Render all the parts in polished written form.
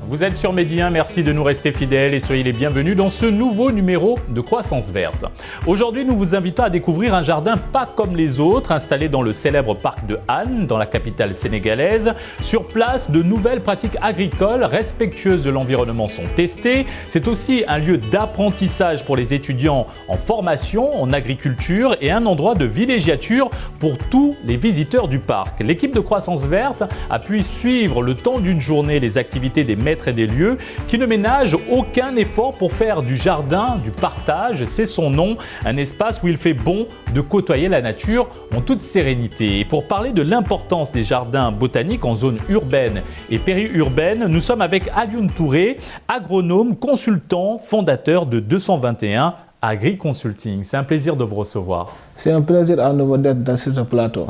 Vous êtes sur Medi 1, merci de nous rester fidèles et soyez les bienvenus dans ce nouveau numéro de Croissance Verte. Aujourd'hui, nous vous invitons à découvrir un jardin pas comme les autres, installé dans le célèbre parc de Hann, dans la capitale sénégalaise. Sur place, de nouvelles pratiques agricoles respectueuses de l'environnement sont testées. C'est aussi un lieu d'apprentissage pour les étudiants en formation, en agriculture et un endroit de villégiature pour tous les visiteurs du parc. L'équipe de Croissance Verte a pu suivre le temps d'une journée les activités des maîtres et des lieux qui ne ménagent aucun effort pour faire du jardin du partage. C'est son nom, un espace où il fait bon de côtoyer la nature en toute sérénité. Et pour parler de l'importance des jardins botaniques en zone urbaine et périurbaine, nous sommes avec Alioune Touré, agronome, consultant, fondateur de 221 Agri Consulting. C'est un plaisir de vous recevoir. C'est un plaisir à nouveau d'être dans ce plateau.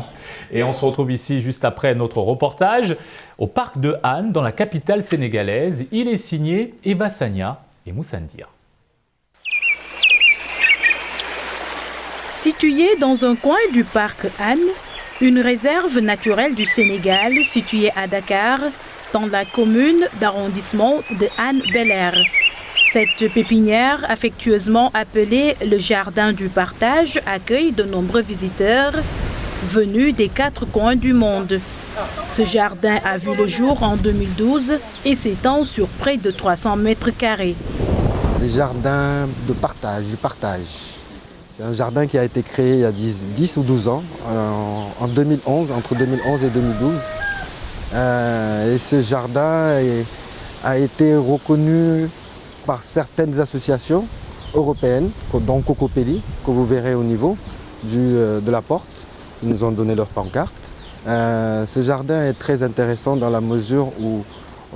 Et on se retrouve ici juste après notre reportage au parc de Hann, dans la capitale sénégalaise. Il est signé Eva Sagna et Moussa Ndir. Situé dans un coin du parc Hann, une réserve naturelle du Sénégal située à Dakar, dans la commune d'arrondissement de Hann-Bel-Air. Cette pépinière, affectueusement appelée le jardin du partage, accueille de nombreux visiteurs venus des quatre coins du monde. Ce jardin a vu le jour en 2012 et s'étend sur près de 300 mètres carrés. Les jardins de partage, du partage. C'est un jardin qui a été créé il y a 10 ou 12 ans, en 2011, entre 2011 et 2012. Et ce jardin a été reconnu par certaines associations européennes, dont Cocopelli, que vous verrez au niveau de la porte. Ils nous ont donné leur pancarte. Ce jardin est très intéressant dans la mesure où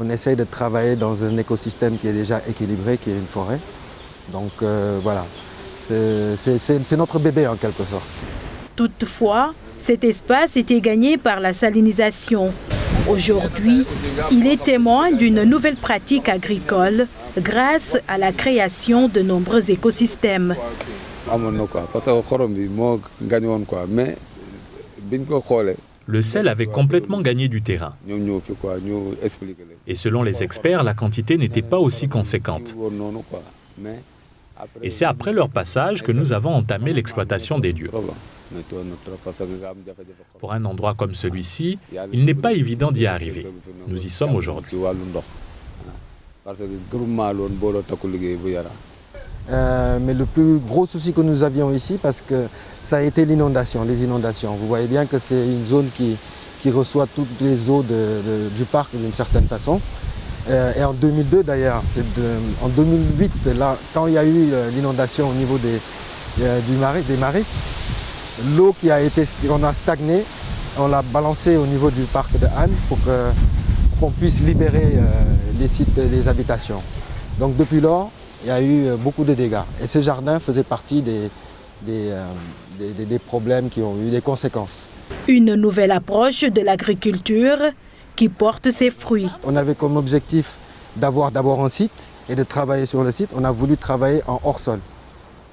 on essaye de travailler dans un écosystème qui est déjà équilibré, qui est une forêt. Donc voilà, c'est notre bébé en quelque sorte. Toutefois, cet espace était gagné par la salinisation. Aujourd'hui, il est témoin d'une nouvelle pratique agricole grâce à la création de nombreux écosystèmes. Le sel avait complètement gagné du terrain. Et selon les experts, la quantité n'était pas aussi conséquente. Et c'est après leur passage que nous avons entamé l'exploitation des lieux. Pour un endroit comme celui-ci, il n'est pas évident d'y arriver. Nous y sommes aujourd'hui. Mais le plus gros souci que nous avions ici, parce que ça a été l'inondation, les inondations. Vous voyez bien que c'est une zone qui reçoit toutes les eaux du parc d'une certaine façon. Et en 2002 d'ailleurs, en 2008, là, quand il y a eu l'inondation au niveau des maristes, l'eau qu'on a stagné, on l'a balancée au niveau du parc de Hann pour qu'on puisse libérer les sites, les habitations. Donc depuis lors, il y a eu beaucoup de dégâts. Et ce jardin faisait partie des problèmes qui ont eu des conséquences. Une nouvelle approche de l'agriculture qui porte ses fruits. On avait comme objectif d'avoir d'abord un site et de travailler sur le site. On a voulu travailler en hors-sol.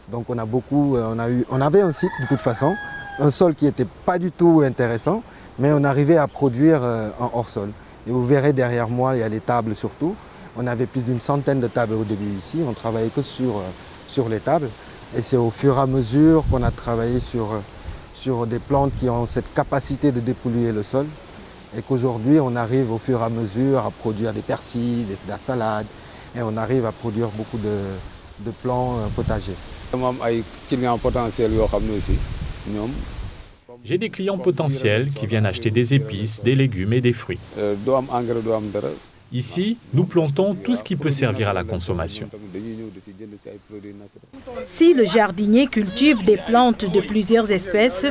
Donc on avait un site de toute façon, un sol qui n'était pas du tout intéressant, mais on arrivait à produire en hors-sol. Et vous verrez derrière moi, il y a les tables surtout. On avait plus d'une centaine de tables au début ici, on ne travaillait que sur les tables. Et c'est au fur et à mesure qu'on a travaillé sur des plantes qui ont cette capacité de dépolluer le sol. Et qu'aujourd'hui, on arrive au fur et à mesure à produire des persils, de la salade, et on arrive à produire beaucoup de plants potagers. J'ai des clients potentiels qui viennent acheter des épices, des légumes et des fruits. Ici, nous plantons tout ce qui peut servir à la consommation. Si le jardinier cultive des plantes de plusieurs espèces,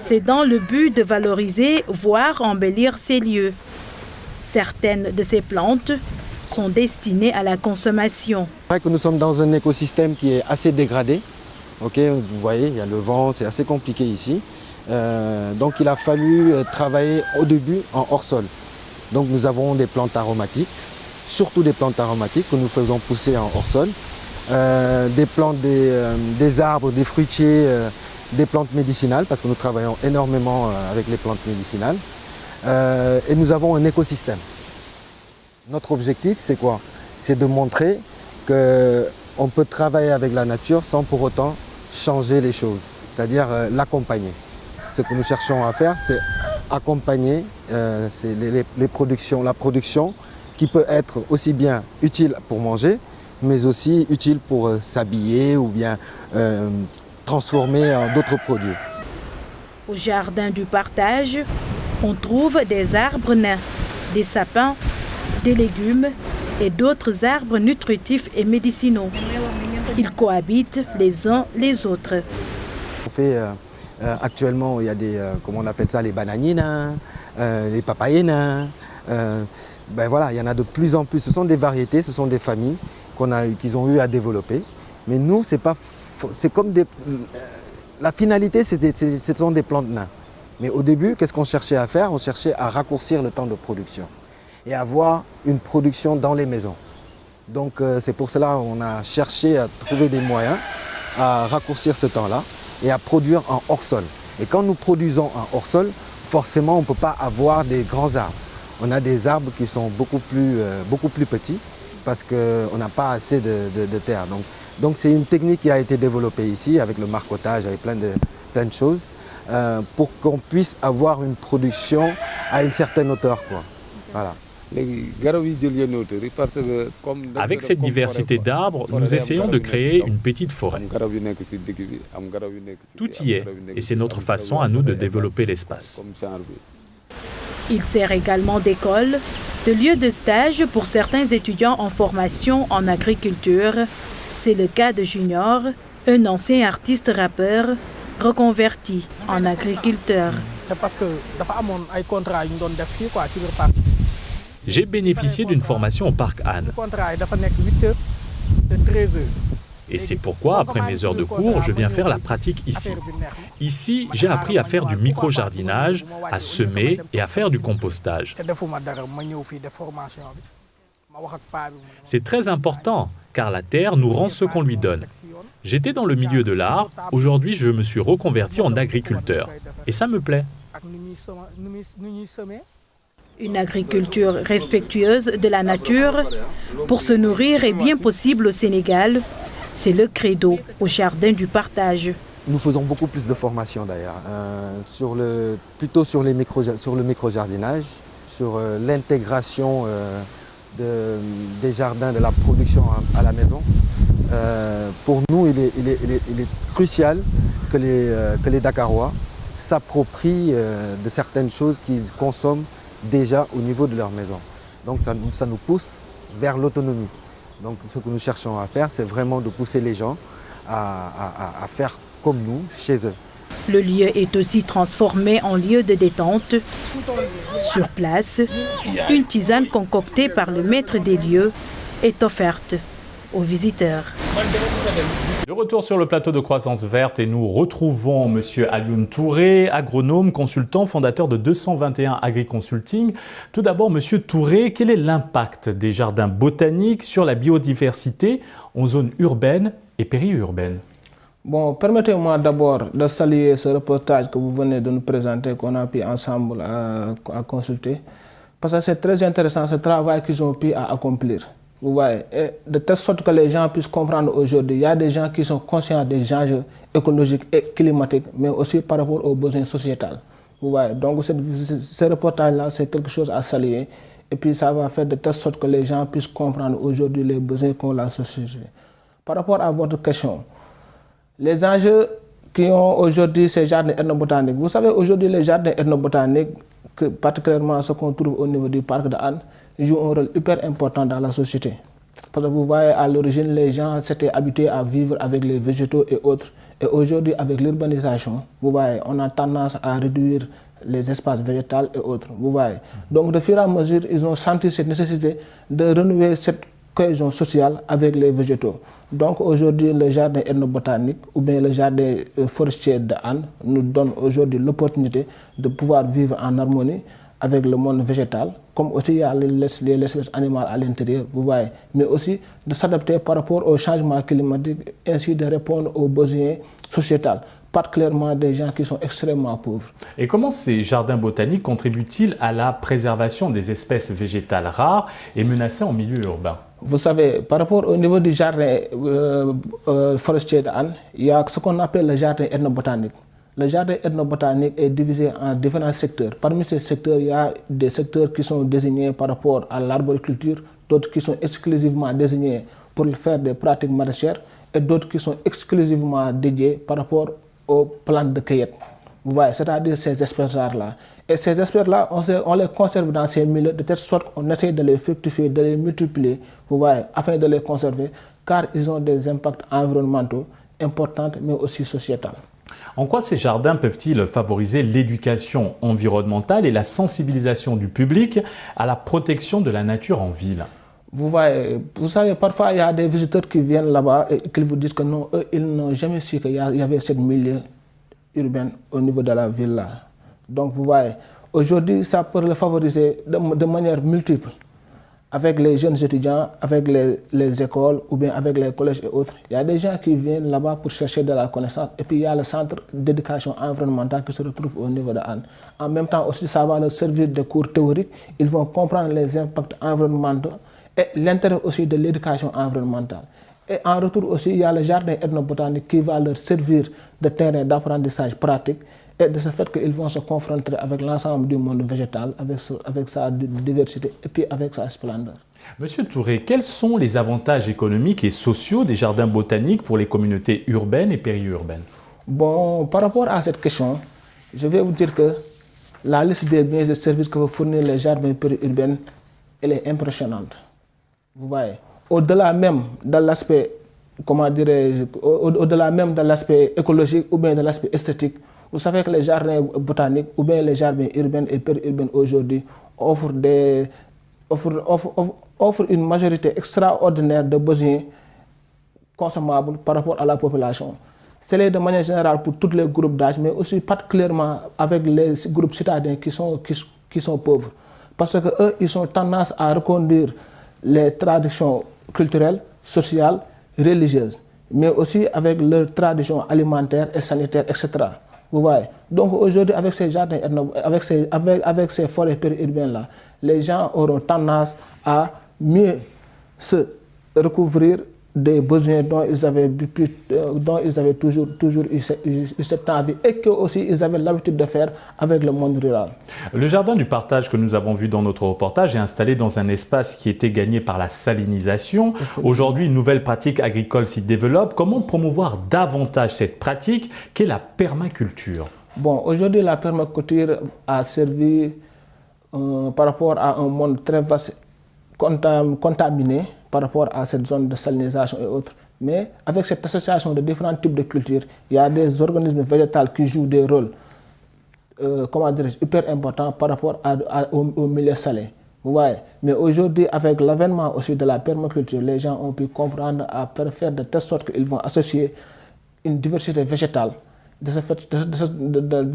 c'est dans le but de valoriser, voire embellir ces lieux. Certaines de ces plantes sont destinées à la consommation. C'est vrai que nous sommes dans un écosystème qui est assez dégradé. Okay, vous voyez, il y a le vent, c'est assez compliqué ici. Donc il a fallu travailler au début en hors-sol. Donc nous avons des plantes aromatiques, surtout des plantes aromatiques que nous faisons pousser en hors-sol. Des plantes, des arbres, des fruitiers, des plantes médicinales, parce que nous travaillons énormément avec les plantes médicinales. Et nous avons un écosystème. Notre objectif, c'est quoi? C'est de montrer qu'on peut travailler avec la nature sans pour autant changer les choses, c'est-à-dire l'accompagner. Ce que nous cherchons à faire, c'est accompagner la production qui peut être aussi bien utile pour manger, mais aussi utile pour s'habiller ou bien transformer en d'autres produits. Au jardin du partage, on trouve des arbres nains, des sapins, des légumes et d'autres arbres nutritifs et médicinaux. Ils cohabitent les uns les autres. On fait actuellement, il y a des, comment on appelle ça, les bananiers nains, les papayers nains. Ben voilà, il y en a de plus en plus. Ce sont des variétés, ce sont des familles qu'ils ont eu à développer. Mais nous, c'est comme des... La finalité, ce sont des plantes nains. Mais au début, qu'est-ce qu'on cherchait à faire? On cherchait à raccourcir le temps de production et avoir une production dans les maisons. Donc c'est pour cela qu'on a cherché à trouver des moyens à raccourcir ce temps-là et à produire en hors-sol. Et quand nous produisons en hors-sol, forcément, on ne peut pas avoir des grands arbres. On a des arbres qui sont beaucoup plus petits parce qu'on n'a pas assez de terre. Donc c'est une technique qui a été développée ici avec le marcottage, avec plein de choses, pour qu'on puisse avoir une production à une certaine hauteur, quoi. Voilà. Avec cette diversité d'arbres, nous essayons de créer une petite forêt. Tout y est, et c'est notre façon à nous de développer l'espace. Il sert également d'école, de lieu de stage pour certains étudiants en formation en agriculture. C'est le cas de Junior, un ancien artiste rappeur reconverti en agriculteur. C'est parce que ay contrat ñu doon def fi quoi ci biir parc. J'ai bénéficié d'une formation au parc Anne. Le contrat dafa nekk 8 heures de 13 heures. Et c'est pourquoi, après mes heures de cours, je viens faire la pratique ici. Ici, j'ai appris à faire du micro-jardinage, à semer et à faire du compostage. C'est très important, car la terre nous rend ce qu'on lui donne. J'étais dans le milieu de l'art, aujourd'hui je me suis reconverti en agriculteur. Et ça me plaît. Une agriculture respectueuse de la nature pour se nourrir est bien possible au Sénégal. C'est le credo au jardin du partage. Nous faisons beaucoup plus de formations d'ailleurs, plutôt sur le micro-jardinage, sur l'intégration des jardins, de la production à la maison. Pour nous, il est crucial que les Dakarois s'approprient de certaines choses qu'ils consomment déjà au niveau de leur maison. Donc ça nous pousse vers l'autonomie. Donc ce que nous cherchons à faire, c'est vraiment de pousser les gens à faire comme nous, chez eux. Le lieu est aussi transformé en lieu de détente. Sur place, une tisane concoctée par le maître des lieux est offerte aux visiteurs. De retour sur le plateau de Croissance Verte et nous retrouvons M. Alioune Touré, agronome, consultant, fondateur de 221 Agri-Consulting. Tout d'abord, M. Touré, quel est l'impact des jardins botaniques sur la biodiversité en zone urbaine et périurbaine? Bon, permettez-moi d'abord de saluer ce reportage que vous venez de nous présenter, qu'on a pu ensemble à consulter. Parce que c'est très intéressant ce travail qu'ils ont pu accomplir. Vous voyez, et de telle sorte que les gens puissent comprendre aujourd'hui, il y a des gens qui sont conscients des enjeux écologiques et climatiques, mais aussi par rapport aux besoins sociétals. Vous voyez, donc ce reportage-là, c'est quelque chose à saluer. Et puis ça va faire de telle sorte que les gens puissent comprendre aujourd'hui les besoins qu'ont la société. Par rapport à votre question, les enjeux qui ont aujourd'hui ces jardins ethnobotaniques, vous savez aujourd'hui les jardins ethnobotaniques, particulièrement ce qu'on trouve au niveau du parc de Anne, jouent un rôle hyper important dans la société. Parce que vous voyez, à l'origine, les gens s'étaient habitués à vivre avec les végétaux et autres. Et aujourd'hui, avec l'urbanisation, vous voyez, on a tendance à réduire les espaces végétaux et autres. Vous voyez. Donc, de fur et à mesure, ils ont senti cette nécessité de renouer cette cohésion sociale avec les végétaux. Donc, aujourd'hui, le jardin ethnobotanique ou bien le jardin forestier de Anne nous donne aujourd'hui l'opportunité de pouvoir vivre en harmonie avec le monde végétal, comme aussi il y a l'espèce animale à l'intérieur, vous voyez, mais aussi de s'adapter par rapport au changement climatique, ainsi de répondre aux besoins sociétals. particulièrement des gens qui sont extrêmement pauvres. Et comment ces jardins botaniques contribuent-ils à la préservation des espèces végétales rares et menacées en milieu urbain? Vous savez, par rapport au niveau du jardin forestier d'Anne, il y a ce qu'on appelle le jardin ethnobotanique. Le jardin ethnobotanique est divisé en différents secteurs. Parmi ces secteurs, il y a des secteurs qui sont désignés par rapport à l'arboriculture, d'autres qui sont exclusivement désignés pour faire des pratiques maraîchères et d'autres qui sont exclusivement dédiés par rapport aux plantes de cueillette. Vous voyez, c'est-à-dire ces espèces-là. Et ces espèces-là, on les conserve dans ces milieux de telle sorte qu'on essaie de les fructifier, de les multiplier, vous voyez, afin de les conserver, car ils ont des impacts environnementaux importants, mais aussi sociétals. En quoi ces jardins peuvent-ils favoriser l'éducation environnementale et la sensibilisation du public à la protection de la nature en ville? Vous voyez, vous savez, parfois il y a des visiteurs qui viennent là-bas et qui vous disent que non, eux, ils n'ont jamais su qu'il y avait cette milieu urbain au niveau de la ville là. Donc vous voyez, aujourd'hui ça peut le favoriser de manière multiple. Avec les jeunes étudiants, avec les écoles ou bien avec les collèges et autres. Il y a des gens qui viennent là-bas pour chercher de la connaissance. Et puis il y a le centre d'éducation environnementale qui se retrouve au niveau de Anne. En même temps aussi, ça va leur servir de cours théoriques. Ils vont comprendre les impacts environnementaux et l'intérêt aussi de l'éducation environnementale. Et en retour aussi, il y a le jardin ethnobotanique qui va leur servir de terrain d'apprentissage pratique. Et de ce fait qu'ils vont se confronter avec l'ensemble du monde végétal, avec sa diversité et puis avec sa splendeur. Monsieur Touré, quels sont les avantages économiques et sociaux des jardins botaniques pour les communautés urbaines et périurbaines? Bon, par rapport à cette question, je vais vous dire que la liste des biens et services que vont fournir les jardins périurbains, elle est impressionnante. Vous voyez, au-delà même de l'aspect, comment dirais-je, au-delà même de l'aspect écologique ou bien de l'aspect esthétique, vous savez que les jardins botaniques ou bien les jardins urbains et périurbains aujourd'hui offrent une majorité extraordinaire de besoins consommables par rapport à la population. C'est de manière générale pour tous les groupes d'âge, mais aussi particulièrement avec les groupes citadins qui sont pauvres. Parce qu'eux, ils ont tendance à reconduire les traditions culturelles, sociales, religieuses, mais aussi avec leurs traditions alimentaires et sanitaires, etc. Vous voyez. Donc aujourd'hui, avec ces jardins, avec ces forêts périurbaines-là, les gens auront tendance à mieux se recouvrir des besoins dont ils avaient toujours eu cette envie et que aussi ils avaient l'habitude de faire avec le monde rural. Le jardin du partage que nous avons vu dans notre reportage est installé dans un espace qui était gagné par la salinisation. Aujourd'hui, une nouvelle pratique agricole s'y développe. Comment promouvoir davantage cette pratique qu'est la permaculture? Bon, aujourd'hui, la permaculture a servi par rapport à un monde très vaste, contaminé par rapport à cette zone de salinisation et autres. Mais avec cette association de différents types de cultures, il y a des organismes végétaux qui jouent des rôles hyper importants par rapport au milieu salé. Vous voyez. Mais aujourd'hui, avec l'avènement aussi de la permaculture, les gens ont pu comprendre à faire de telle sorte qu'ils vont associer une diversité végétale, de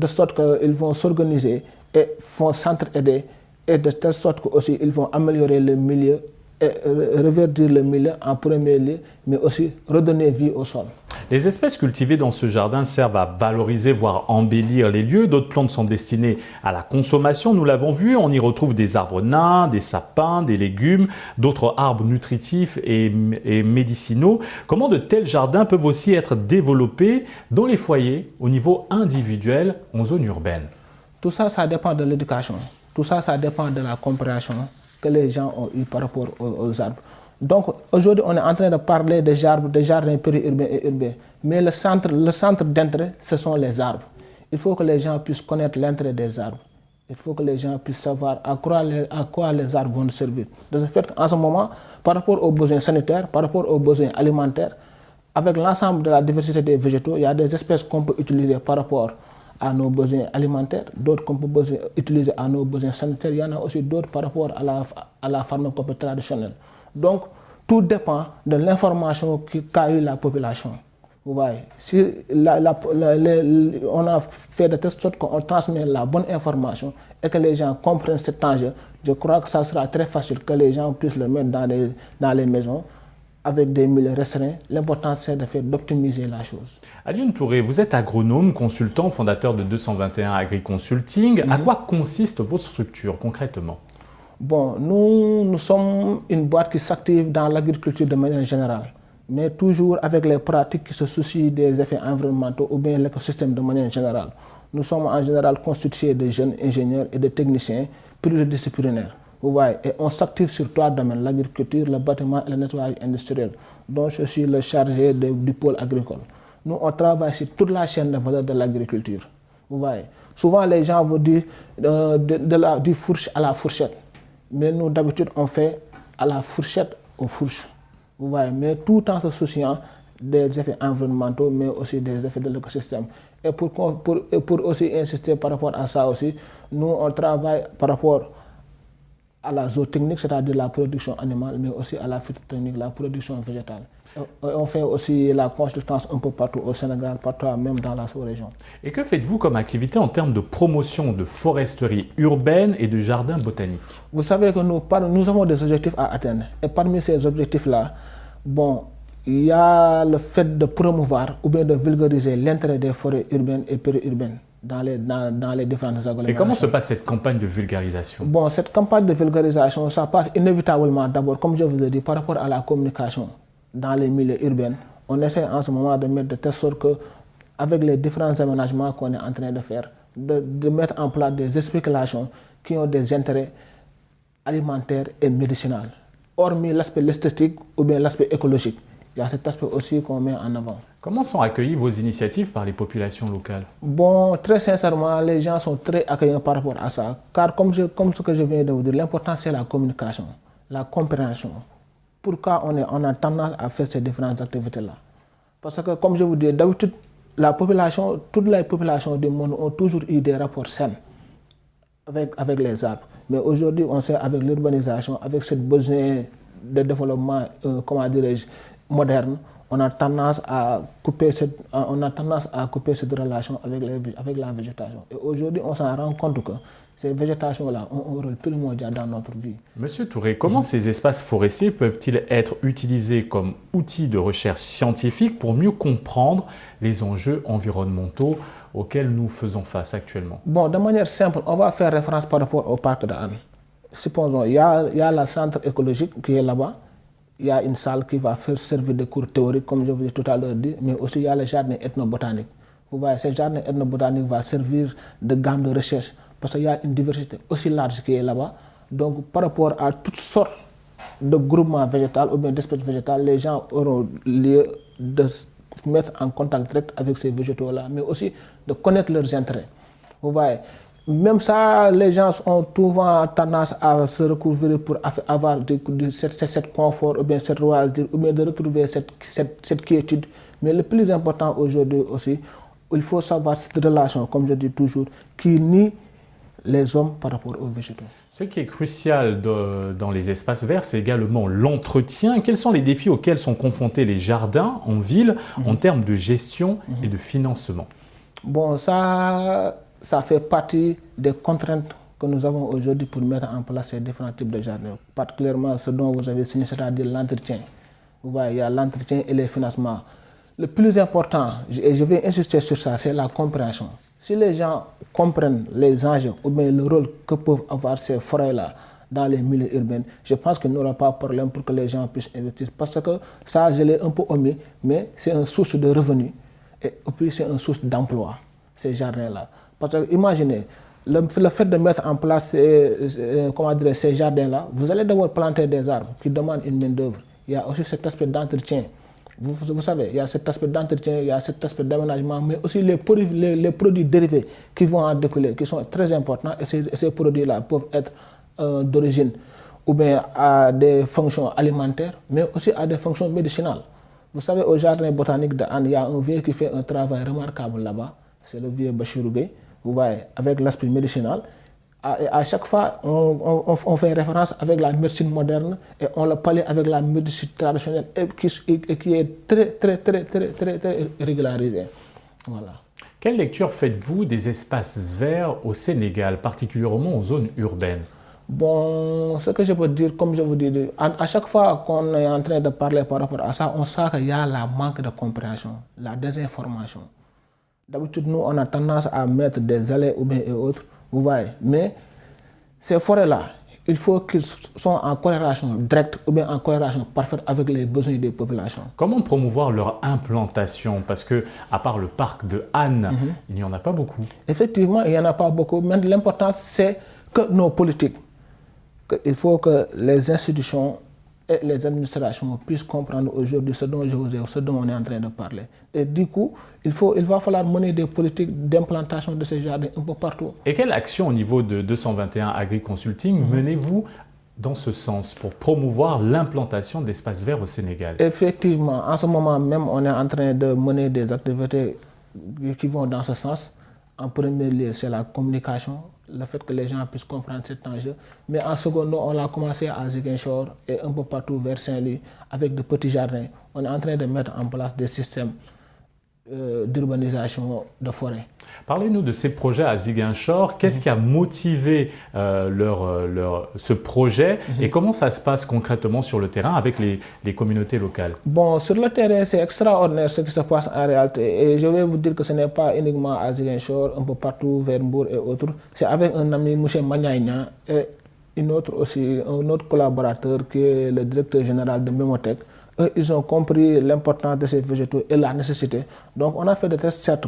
sorte qu'ils vont s'organiser et vont s'entraider, et de telle sorte qu'ils vont améliorer le milieu et reverdir le milieu en premier lieu, mais aussi redonner vie au sol. Les espèces cultivées dans ce jardin servent à valoriser, voire embellir les lieux. D'autres plantes sont destinées à la consommation, nous l'avons vu. On y retrouve des arbres nains, des sapins, des légumes, d'autres arbres nutritifs et médicinaux. Comment de tels jardins peuvent aussi être développés dans les foyers au niveau individuel en zone urbaine? Tout ça, ça dépend de l'éducation. Tout ça, ça dépend de la compréhension que les gens ont eu par rapport aux arbres. Donc aujourd'hui, on est en train de parler des jardins périurbains et urbains. Mais le centre d'intérêt, ce sont les arbres. Il faut que les gens puissent connaître l'intérêt des arbres. Il faut que les gens puissent savoir à quoi les arbres vont servir. De ce fait qu'en ce moment, par rapport aux besoins sanitaires, par rapport aux besoins alimentaires, avec l'ensemble de la diversité des végétaux, il y a des espèces qu'on peut utiliser par rapport à nos besoins alimentaires, d'autres qu'on peut utiliser à nos besoins sanitaires. Il y en a aussi d'autres par rapport à la pharmacopée traditionnelle. Donc, tout dépend de l'information qu'a eu la population. Vous voyez, si on a fait de telle sorte qu'on transmet la bonne information et que les gens comprennent cet enjeu, je crois que ça sera très facile que les gens puissent le mettre dans les maisons avec des milieux restreints. L'important, c'est d'optimiser la chose. Alioune Touré, vous êtes agronome, consultant, fondateur de 221 Agri-Consulting. À quoi consiste votre structure concrètement? Bon, nous sommes une boîte qui s'active dans l'agriculture de manière générale, mais toujours avec les pratiques qui se soucient des effets environnementaux ou bien l'écosystème de manière générale. Nous sommes en général constitués de jeunes ingénieurs et de techniciens pluridisciplinaires. Vous voyez, et on s'active sur 3 domaines, l'agriculture, le bâtiment et le nettoyage industriel, dont je suis le chargé du pôle agricole. Nous, on travaille sur toute la chaîne de valeur de l'agriculture. Vous voyez, souvent les gens vous disent du fourche à la fourchette, mais nous d'habitude on fait à la fourchette aux fourches. Vous voyez, mais tout en se souciant des effets environnementaux, mais aussi des effets de l'écosystème. Et pour aussi insister par rapport à ça aussi, nous on travaille par rapport à la zootechnique, c'est-à-dire la production animale, mais aussi à la phytotechnique, la production végétale. On fait aussi la consultance un peu partout au Sénégal, partout même dans la sous-région. Et que faites-vous comme activité en termes de promotion de foresterie urbaine et de jardins botaniques? Vous savez que nous avons des objectifs à atteindre. Et parmi ces objectifs-là, bon, il y a le fait de promouvoir ou bien de vulgariser l'intérêt des forêts urbaines et périurbaines dans les différentes agglomérations. Et comment se passe cette campagne de vulgarisation? Bon, cette campagne de vulgarisation, ça passe inévitablement d'abord, comme je vous l'ai dit, par rapport à la communication dans les milieux urbains. On essaie en ce moment de mettre de telle sorte que, avec les différents aménagements qu'on est en train de faire, de mettre en place des spéculations qui ont des intérêts alimentaires et médicinaux. Hormis l'aspect esthétique ou bien l'aspect écologique, il y a cet aspect aussi qu'on met en avant. Comment sont accueillies vos initiatives par les populations locales? Bon, très sincèrement, les gens sont très accueillants par rapport à ça. Car comme ce que je viens de vous dire, l'important c'est la communication, la compréhension. Pourquoi on a tendance à faire ces différentes activités-là? Parce que, comme je vous dis, d'habitude, toutes les populations du monde ont toujours eu des rapports sains avec les arbres. Mais aujourd'hui, on sait, avec l'urbanisation, avec ce besoin de développement, comment dirais-je, moderne, on a tendance à couper cette relation avec la végétation. Et aujourd'hui, on s'en rend compte que ces végétations-là ont un rôle primordial dans notre vie. Monsieur Touré, comment ces espaces forestiers peuvent-ils être utilisés comme outils de recherche scientifique pour mieux comprendre les enjeux environnementaux auxquels nous faisons face actuellement? Bon, de manière simple, on va faire référence par rapport au parc d'Anne. Supposons, il y a le centre écologique qui est là-bas. Il y a une salle qui va servir de cours théoriques, comme je vous ai tout à l'heure dit, mais aussi il y a le jardin ethnobotanique. Vous voyez, ce jardin ethnobotanique va servir de gamme de recherche parce qu'il y a une diversité aussi large qui est là-bas. Donc, par rapport à toutes sortes de groupements végétaux ou bien d'espèces végétales, les gens auront lieu de se mettre en contact direct avec ces végétaux-là, mais aussi de connaître leurs intérêts. Vous voyez, même ça, les gens ont souvent tendance à se recouvrir pour avoir cette confort ou bien cette loisir ou bien de retrouver cette quiétude. Mais le plus important aujourd'hui aussi, il faut savoir cette relation, comme je dis toujours, qui nie les hommes par rapport aux végétaux. Ce qui est crucial dans les espaces verts, c'est également l'entretien. Quels sont les défis auxquels sont confrontés les jardins en ville en termes de gestion et de financement? Bon, ça fait partie des contraintes que nous avons aujourd'hui pour mettre en place ces différents types de jardins. Particulièrement ce dont vous avez signé, c'est-à-dire l'entretien. Vous voyez, il y a l'entretien et les financements. Le plus important, et je vais insister sur ça, c'est la compréhension. Si les gens comprennent les enjeux ou bien le rôle que peuvent avoir ces forêts-là dans les milieux urbains, je pense qu'il n'y aura pas de problème pour que les gens puissent investir. Parce que ça, je l'ai un peu omis, mais c'est une source de revenus et puis c'est une source d'emploi, ces jardins-là. Parce que imaginez, le fait de mettre en place ces jardins-là, vous allez devoir planter des arbres qui demandent une main-d'œuvre. Il y a aussi cet aspect d'entretien. Vous savez, il y a cet aspect d'entretien, il y a cet aspect d'aménagement, mais aussi les produits dérivés qui vont en découler, qui sont très importants. Et ces produits-là peuvent être d'origine ou bien à des fonctions alimentaires, mais aussi à des fonctions médicinales. Vous savez, au jardin botanique d'Anne, il y a un vieux qui fait un travail remarquable là-bas. C'est le vieux Bachirou Gueye, vous voyez, avec l'aspect médicinal. À chaque fois, on fait référence avec la médecine moderne et on le pallie avec la médecine traditionnelle et qui est très régularisée. Voilà. Quelle lecture faites-vous des espaces verts au Sénégal, particulièrement en zone urbaine? Bon, ce que je peux dire, comme je vous dis, à chaque fois qu'on est en train de parler par rapport à ça, on sent qu'il y a la manque de compréhension, la désinformation. D'habitude, nous, on a tendance à mettre des allées ou bien et autres, vous voyez. Mais ces forêts-là, il faut qu'ils soient en corrélation directe ou bien en corrélation parfaite avec les besoins des populations. Comment promouvoir leur implantation? Parce que, à part le parc de Han, il n'y en a pas beaucoup. Effectivement, il n'y en a pas beaucoup, mais l'important, c'est que nos politiques, il faut que les institutions et les administrations puissent comprendre aujourd'hui ce dont on est en train de parler. Et du coup, il va falloir mener des politiques d'implantation de ces jardins un peu partout. Et quelle action au niveau de 221 Agri-Consulting menez-vous dans ce sens pour promouvoir l'implantation d'espaces verts au Sénégal? Effectivement, en ce moment même, on est en train de mener des activités qui vont dans ce sens. En premier lieu, c'est la communication, le fait que les gens puissent comprendre cet enjeu. Mais en second, on a commencé à Ziguinchor et un peu partout vers Saint-Louis avec de petits jardins. On est en train de mettre en place des systèmes d'urbanisation de forêt. Parlez-nous de ces projets à Ziguinchor. Qu'est-ce qui a motivé ce projet et comment ça se passe concrètement sur le terrain avec les communautés locales? Bon, sur le terrain, c'est extraordinaire ce qui se passe en réalité. Et je vais vous dire que ce n'est pas uniquement à Ziguinchor, un peu partout vers Mbour et autres. C'est avec un ami, M. Magnaïna, et un autre collaborateur qui est le directeur général de Mémotech. Eux, ils ont compris l'importance de ces végétaux et la nécessité. Donc, on a fait des tests, certes,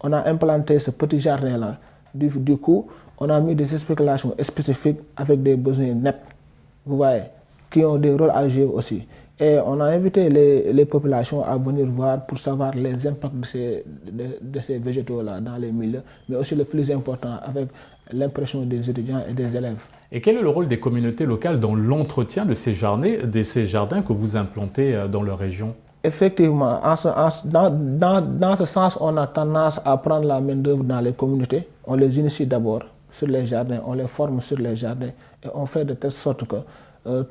on a implanté ce petit jardin-là. Du coup, on a mis des spéculations spécifiques avec des besoins nets, vous voyez, qui ont des rôles à jouer aussi. Et on a invité les populations à venir voir pour savoir les impacts de ces végétaux-là dans les milieux, mais aussi le plus important, avec l'impression des étudiants et des élèves. Et quel est le rôle des communautés locales dans l'entretien de ces jardins que vous implantez dans leur région? Effectivement, dans ce sens, on a tendance à prendre la main-d'œuvre dans les communautés. On les initie d'abord sur les jardins, on les forme sur les jardins et on fait de telle sorte que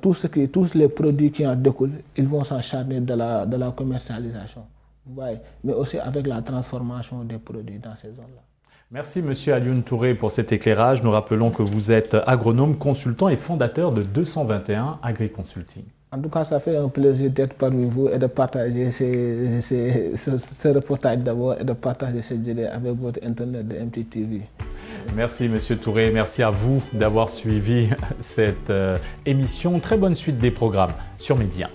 tous les produits qui en découlent, ils vont s'en charger de la commercialisation. Vous voyez, mais aussi avec la transformation des produits dans ces zones-là. Merci M. Alioune Touré pour cet éclairage. Nous rappelons que vous êtes agronome, consultant et fondateur de 221 Agri-Consulting. En tout cas, ça fait un plaisir d'être parmi vous et de partager ce reportage d'abord et de partager ce délai avec votre internet de MTTV. Merci M. Touré, merci à vous d'avoir suivi cette émission. Très bonne suite des programmes sur Média.